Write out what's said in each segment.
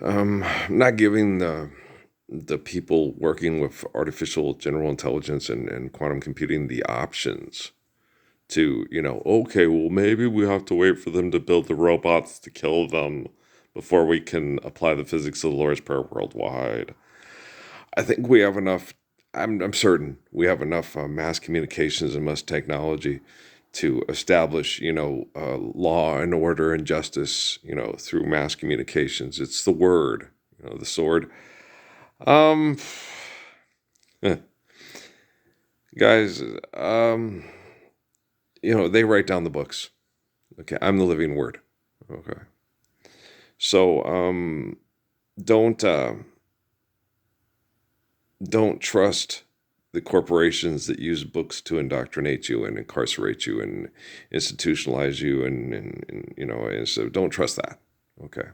I'm not giving the people working with artificial general intelligence and quantum computing the options to, okay, well, maybe we have to wait for them to build the robots to kill them before we can apply the physics of the Lord's Prayer worldwide. I think we have enough. I'm certain we have enough mass communications and mass technology to establish, law and order and justice, through mass communications. It's the word, the sword. Um, eh, guys, they write down the books. Okay, I'm the living word. Okay, so don't uh, don't trust the corporations that use books to indoctrinate you and incarcerate you and institutionalize you and so don't trust that. Okay,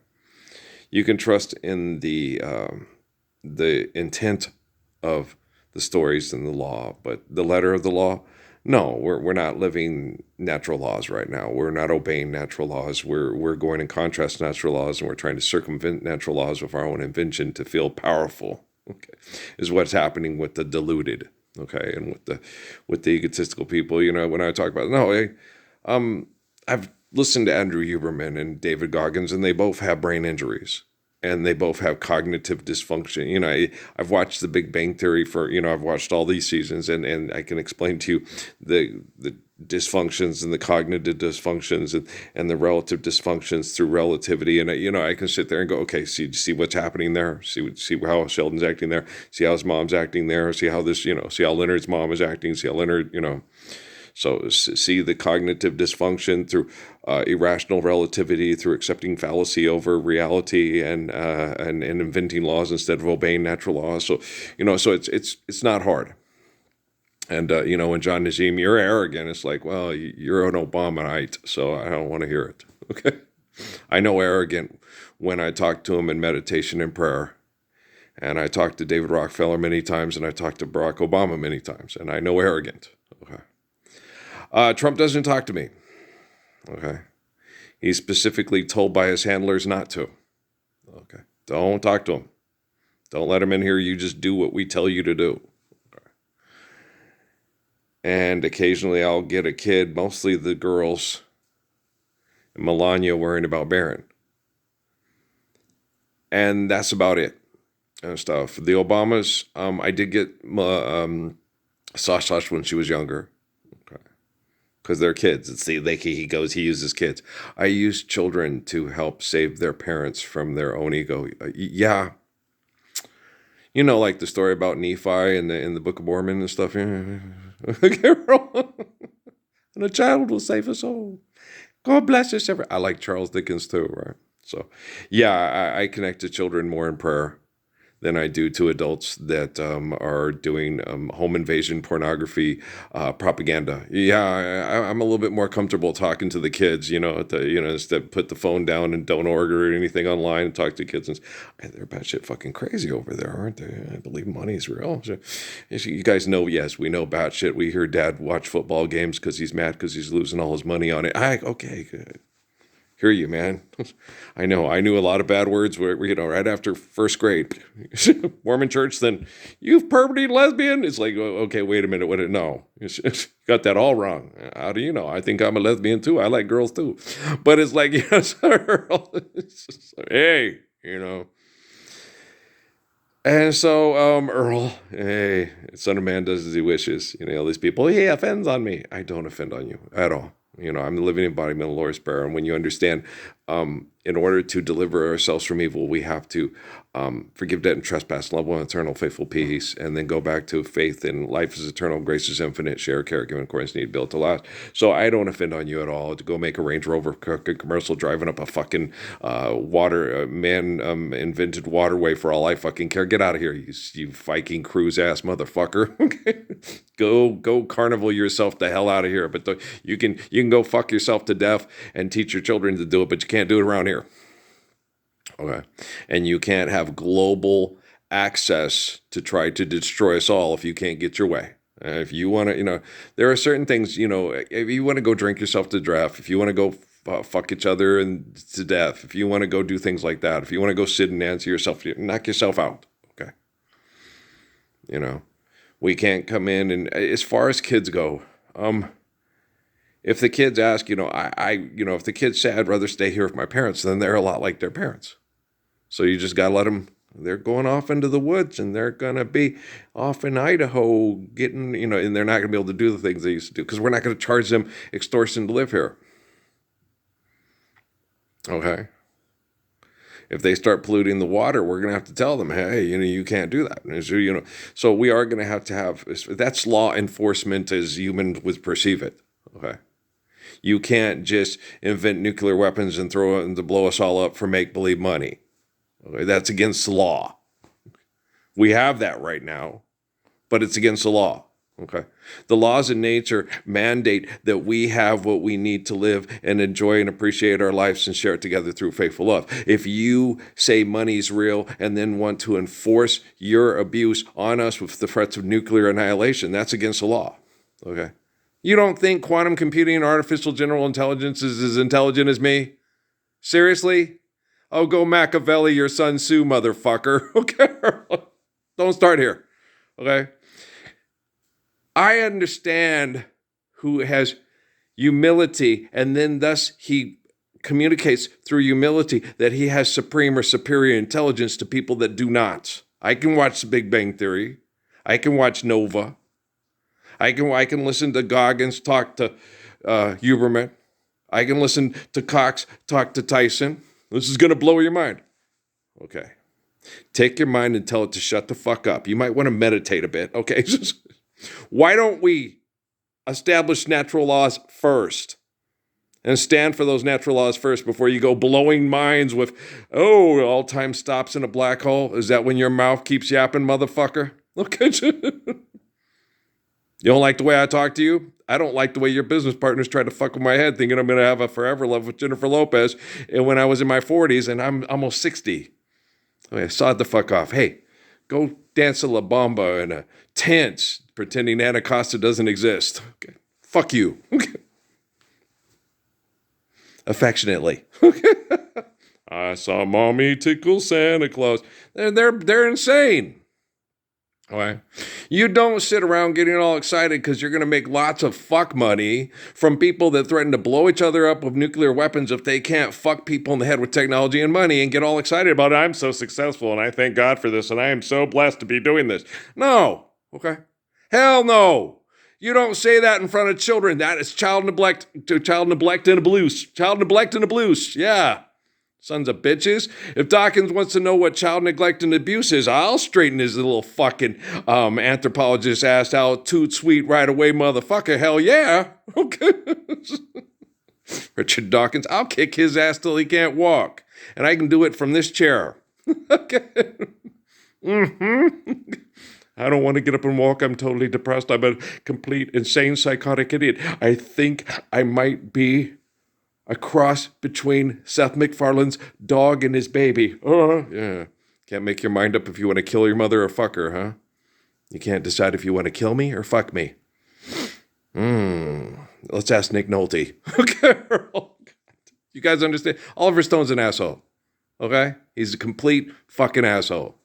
you can trust in the intent of the stories and the law, but the letter of the law, no, we're not living natural laws right now. We're not obeying natural laws. We're going in contrast to natural laws, and we're trying to circumvent natural laws with our own invention to feel powerful. Okay, is what's happening with the deluded. Okay, and with the egotistical people. When I talk about no, I've listened to Andrew Huberman and David Goggins, and they both have brain injuries and they both have cognitive dysfunction. I've watched The Big Bang Theory I've watched all these seasons, and I can explain to you the dysfunctions and the cognitive dysfunctions and the relative dysfunctions through relativity. And I can sit there and go, okay, see what's happening there. See how Sheldon's acting there. See how his mom's acting there. See how see how Leonard's mom is acting. See how Leonard. So see the cognitive dysfunction through irrational relativity, through accepting fallacy over reality, and inventing laws instead of obeying natural laws. So it's not hard. And when John Najim, you're arrogant. It's like, well, you're an Obamaite, so I don't want to hear it. Okay, I know arrogant when I talk to him in meditation and prayer. And I talked to David Rockefeller many times, and I talked to Barack Obama many times, and I know arrogant. Okay. Trump doesn't talk to me. Okay. He's specifically told by his handlers not to. Okay. Don't talk to him. Don't let him in here. You just do what we tell you to do. Okay. And occasionally I'll get a kid, mostly the girls, and Melania worrying about Barron. And that's about it. And stuff. The Obamas, I did get Sash when she was younger. Okay. Because they're kids. He uses kids. I use children to help save their parents from their own ego. Yeah, like the story about Nephi in the Book of Mormon and stuff. And a child will save us all. God bless us ever. I like Charles Dickens too, right? So, yeah, I connect to children more in prayer than I do to adults that are doing home invasion pornography propaganda. Yeah, I'm a little bit more comfortable talking to the kids, instead put the phone down and don't order anything online and talk to kids. And they're batshit fucking crazy over there, aren't they? I believe money's real. So, you guys know, yes, we know batshit. We hear dad watch football games because he's mad because he's losing all his money on it. Okay, good. Hear you, man. I know. I knew a lot of bad words right after first grade. Mormon church, then you've perverted lesbian. It's like, okay, wait a minute. No, you got that all wrong. How do you know? I think I'm a lesbian too. I like girls too. But it's like, yes, hey, And so, Earl, hey, son of man does as he wishes. All these people, he offends on me. I don't offend on you at all. I'm the living embodiment of the Lord's Prayer. And when you understand, in order to deliver ourselves from evil, we have to forgive debt and trespass, love one eternal, faithful peace, and then go back to faith in life is eternal, grace is infinite, share, care, given, accordance, need, built to last. So I don't offend on you at all to go make a Range Rover commercial driving up a fucking man invented waterway for all I fucking care. Get out of here, you Viking cruise ass motherfucker. Go carnival yourself the hell out of here. But you can go fuck yourself to death and teach your children to do it, but you can't do it around here. Okay. And you can't have global access to try to destroy us all if you can't get your way. If you want to, there are certain things, if you want to go drink yourself to death, if you want to go fuck each other and to death, if you want to go do things like that, if you want to go sit and answer yourself, knock yourself out. Okay. We can't come in. And as far as kids go, if the kids ask, if the kids say, I'd rather stay here with my parents, then they're a lot like their parents. So you just got to let them, they're going off into the woods and they're going to be off in Idaho getting, and they're not going to be able to do the things they used to do because we're not going to charge them extortion to live here. Okay. If they start polluting the water, we're going to have to tell them, hey, you can't do that. So we are going to have, that's law enforcement as humans would perceive it. Okay. You can't just invent nuclear weapons and throw it and to blow us all up for make-believe money. Okay. That's against the law. We have that right now, but it's against the law. Okay. The laws of nature mandate that we have what we need to live and enjoy and appreciate our lives and share it together through faithful love. If you say money's real and then want to enforce your abuse on us with the threats of nuclear annihilation, that's against the law. Okay. You don't think quantum computing and artificial general intelligence is as intelligent as me? Seriously? Oh, go Machiavelli your Sun Tzu, motherfucker. Okay. Don't start here. Okay. I understand who has humility, and then thus he communicates through humility that he has supreme or superior intelligence to people that do not. I can watch The Big Bang Theory. I can watch Nova. I can listen to Goggins talk to Huberman. I can listen to Cox talk to Tyson. This is going to blow your mind. Okay. Take your mind and tell it to shut the fuck up. You might want to meditate a bit. Okay. Why don't we establish natural laws first and stand for those natural laws first before you go blowing minds with, all time stops in a black hole? Is that when your mouth keeps yapping, motherfucker? Okay. You don't like the way I talk to you? I don't like the way your business partners try to fuck with my head thinking I'm going to have a forever love with Jennifer Lopez and when I was in my 40s and I'm almost 60. Okay, sod the fuck off. Hey, go dance a La Bamba in a tent pretending Anacostia doesn't exist. Okay. Fuck you. Okay. Affectionately. Okay. I saw mommy tickle Santa Claus. They're insane. All right. You don't sit around getting all excited because you're going to make lots of fuck money from people that threaten to blow each other up with nuclear weapons if they can't fuck people in the head with technology and money and get all excited about it. I'm so successful and I thank God for this and I am so blessed to be doing this. No. Okay. Hell no. You don't say that in front of children. That is child neglect and abuse. Child neglect and abuse. Yeah. Sons of bitches. If Dawkins wants to know what child neglect and abuse is, I'll straighten his little fucking anthropologist ass out toot sweet right away, motherfucker. Hell yeah. Okay. Richard Dawkins, I'll kick his ass till he can't walk. And I can do it from this chair. Okay. Mm-hmm. I don't want to get up and walk. I'm totally depressed. I'm a complete insane psychotic idiot. I think I might be a cross between Seth MacFarlane's dog and his baby. Oh, yeah. Can't make your mind up if you want to kill your mother or fuck her, huh? You can't decide if you want to kill me or fuck me. Let's ask Nick Nolte. Okay. You guys understand? Oliver Stone's an asshole. Okay? He's a complete fucking asshole.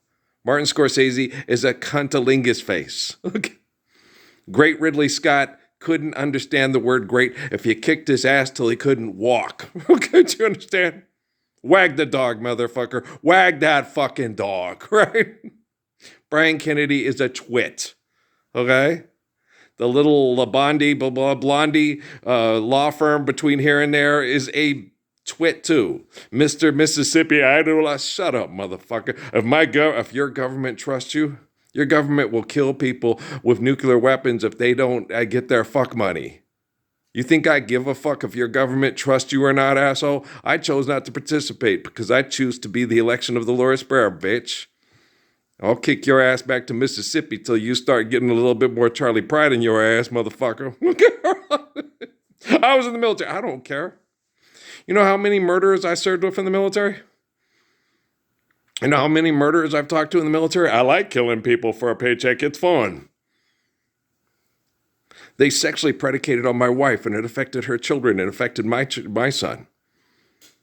Martin Scorsese is a cuntalingus face. Okay? Great Ridley Scott couldn't understand the word great if you kicked his ass till he couldn't walk. Okay, do you understand? Wag the dog, motherfucker. Wag that fucking dog, right? Brian Kennedy is a twit, okay? The little Blondie law firm between here and there is a twit too. Mr. Mississippi Idol, shut up, motherfucker. If your government trusts you, your government will kill people with nuclear weapons if they don't get their fuck money. You think I give a fuck if your government trusts you or not, asshole? I chose not to participate because I choose to be the election of the Loris Bear, bitch. I'll kick your ass back to Mississippi till you start getting a little bit more Charlie Pride in your ass, motherfucker. I was in the military. I don't care. You know how many murderers I served with in the military? You know how many murderers I've talked to in the military? I like killing people for a paycheck. It's fun. They sexually predicated on my wife, and it affected her children. It affected my son.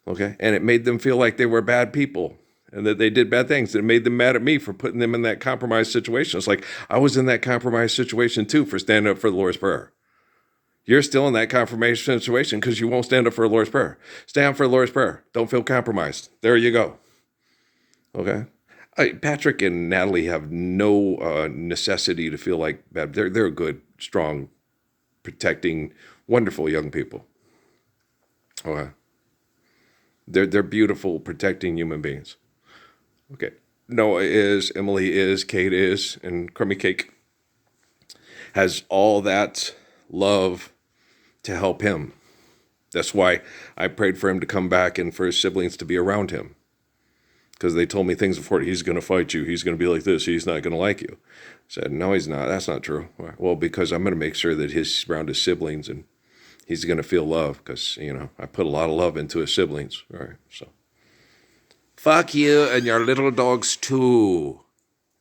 Okay. And it made them feel like they were bad people and that they did bad things. It made them mad at me for putting them in that compromised situation. It's like I was in that compromised situation too for standing up for the Lord's Prayer. You're still in that compromised situation because you won't stand up for the Lord's Prayer. Stand up for the Lord's Prayer. Don't feel compromised. There you go. Okay. Patrick and Natalie have no necessity to feel like bad. They're good, strong, protecting, wonderful young people. Okay. They're beautiful, protecting human beings. Okay. Noah is, Emily is, Kate is, and Crummy Cake has all that love to help him. That's why I prayed for him to come back and for his siblings to be around him. Because they told me things before. He's going to fight you. He's going to be like this. He's not going to like you. I said, no, he's not. That's not true. Well, because I'm going to make sure that he's around his siblings and he's going to feel love because, I put a lot of love into his siblings. All right, so. Fuck you and your little dogs too.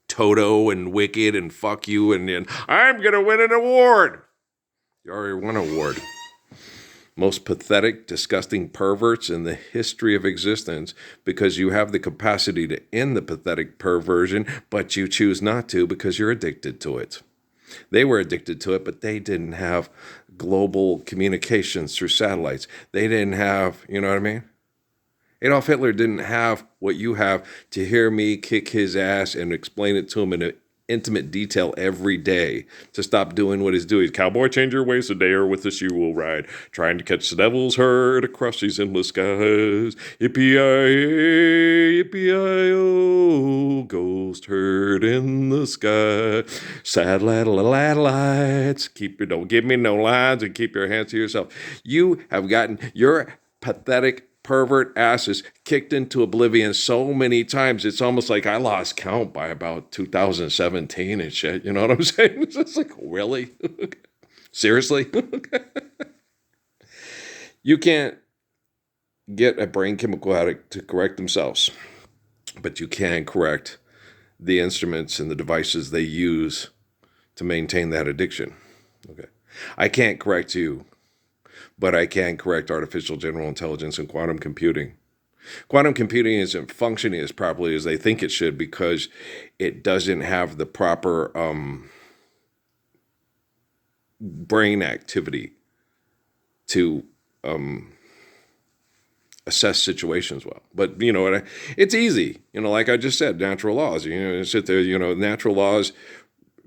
Toto and Wicked and fuck you and I'm going to win an award. You already won an award. Most pathetic, disgusting perverts in the history of existence because you have the capacity to end the pathetic perversion, but you choose not to because you're addicted to it. They were addicted to it, but they didn't have global communications through satellites. They didn't have, you know what I mean? Adolf Hitler didn't have what you have to hear me kick his ass and explain it to him in an intimate detail every day to stop doing what he's doing. Cowboy, change your ways today or with this you will ride. Trying to catch the devil's herd across these endless skies. Yippee-yi-yi, yippee-yi-oh, ghost herd in the sky. Sad laddle-laddle-lights. Don't give me no lines and keep your hands to yourself. You have gotten your pathetic pervert asses kicked into oblivion so many times. It's almost like I lost count by about 2017 and shit. You know what I'm saying? It's just like, really? Seriously? You can't get a brain chemical addict to correct themselves, but you can correct the instruments and the devices they use to maintain that addiction. Okay. I can't correct you, but I can correct artificial general intelligence and quantum computing. Quantum computing isn't functioning as properly as they think it should because it doesn't have the proper brain activity to assess situations well. But you know what? It's easy. Like I just said, natural laws. Sit there. Natural laws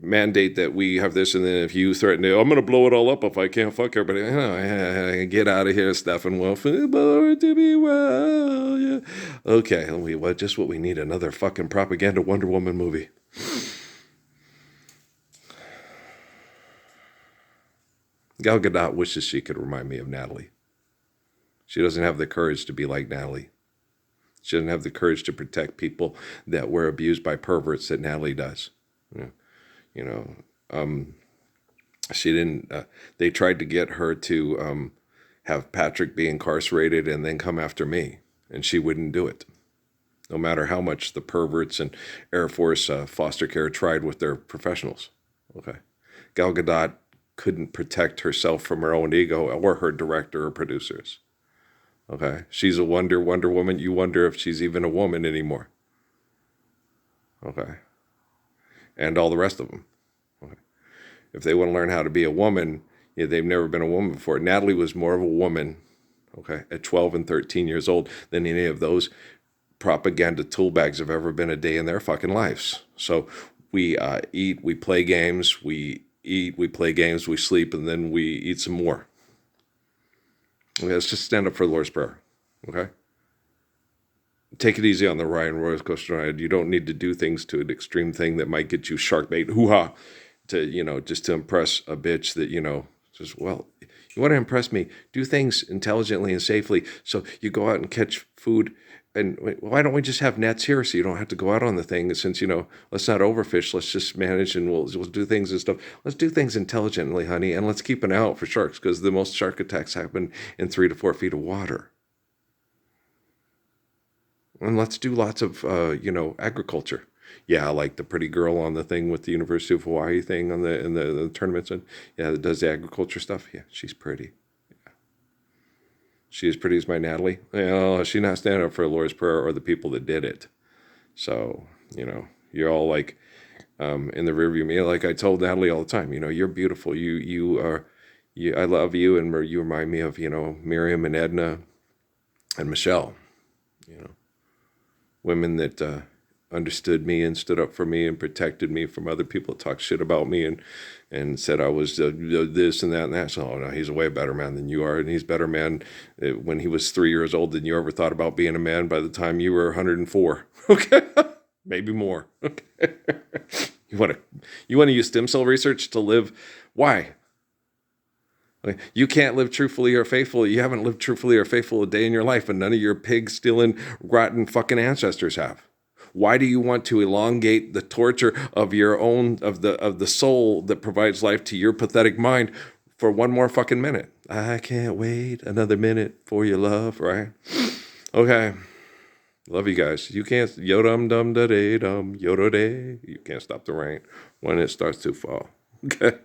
mandate that we have this, and then if you threaten to, I'm going to blow it all up if I can't fuck everybody. Get out of here, Steppenwolf. Born to be well, yeah. Okay, just what we need, another fucking propaganda Wonder Woman movie. Gal Gadot wishes she could remind me of Natalie. She doesn't have the courage to be like Natalie. She doesn't have the courage to protect people that were abused by perverts that Natalie does. She didn't, they tried to get her to have Patrick be incarcerated and then come after me, and she wouldn't do it. No matter how much the perverts and Air Force foster care tried with their professionals. Okay. Gal Gadot couldn't protect herself from her own ego or her director or producers. Okay. She's a Wonder Woman. You wonder if she's even a woman anymore. Okay. And all the rest of them. Okay. If they want to learn how to be a woman, they've never been a woman before. Natalie was more of a woman, okay, at 12 and 13 years old than any of those propaganda tool bags have ever been a day in their fucking lives. So we eat, we play games, we eat, we play games, we sleep, and then we eat some more. Okay, let's just stand up for the Lord's Prayer, okay? Take it easy on the Ryan roller coaster ride. You don't need to do things to an extreme thing that might get you shark bait, hoo-ha, to, just to impress a bitch that, just, well, you want to impress me, do things intelligently and safely. So you go out and catch food. And why don't we just have nets here so you don't have to go out on the thing? Since, let's not overfish. Let's just manage and we'll do things and stuff. Let's do things intelligently, honey. And let's keep an eye out for sharks because the most shark attacks happen in 3 to 4 feet of water. And let's do lots of, agriculture. Yeah, like the pretty girl on the thing with the University of Hawaii thing in the tournaments. And yeah, that does the agriculture stuff. Yeah, she's pretty. Yeah. She as pretty as my Natalie. Well, she's not standing up for the Lord's Prayer or the people that did it. So, you're all like in the rearview mirror. Like I told Natalie all the time, you're beautiful. You are, I love you, and you remind me of, Miriam and Edna and Michelle, women that understood me and stood up for me and protected me from other people that talk shit about me and said I was this and that and that. So, oh, no, he's a way better man than you are, and he's a better man when he was 3 years old than you ever thought about being a man by the time you were 104. Okay, maybe more. Okay, you want to use stem cell research to live? Why? You can't live truthfully or faithfully. You haven't lived truthfully or faithful a day in your life, and none of your pig stealing, rotten fucking ancestors have. Why do you want to elongate the torture of your own of the soul that provides life to your pathetic mind for one more fucking minute? I can't wait another minute for your love, right? Okay. Love you guys. You can't yodum dum da day dum yodo day. You can't stop the rain when it starts to fall. Okay.